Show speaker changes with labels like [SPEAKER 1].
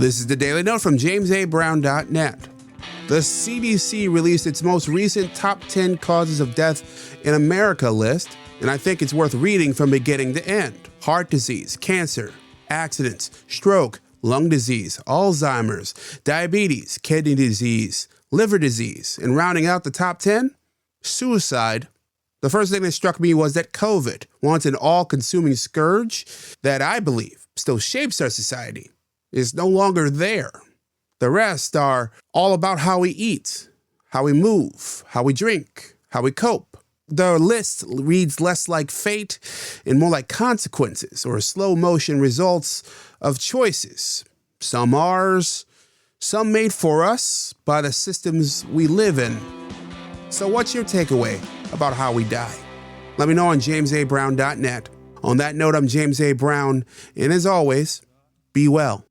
[SPEAKER 1] This is the Daily Note from JamesABrown.net. The CDC released its most recent top 10 causes of death in America list, and I think it's worth reading from beginning to end. Heart disease, cancer, accidents, stroke, lung disease, Alzheimer's, diabetes, kidney disease, liver disease, and rounding out the top 10, suicide. The first thing that struck me was that COVID, once an all-consuming scourge that I believe still shapes our society, is no longer there. The rest are all about how we eat, how we move, how we drink, how we cope. The list reads less like fate and more like consequences or slow motion results of choices. Some ours, some made for us by the systems we live in. So what's your takeaway about how we die? Let me know on JamesABrown.net. On that note, I'm James A. Brown, and as always, be well.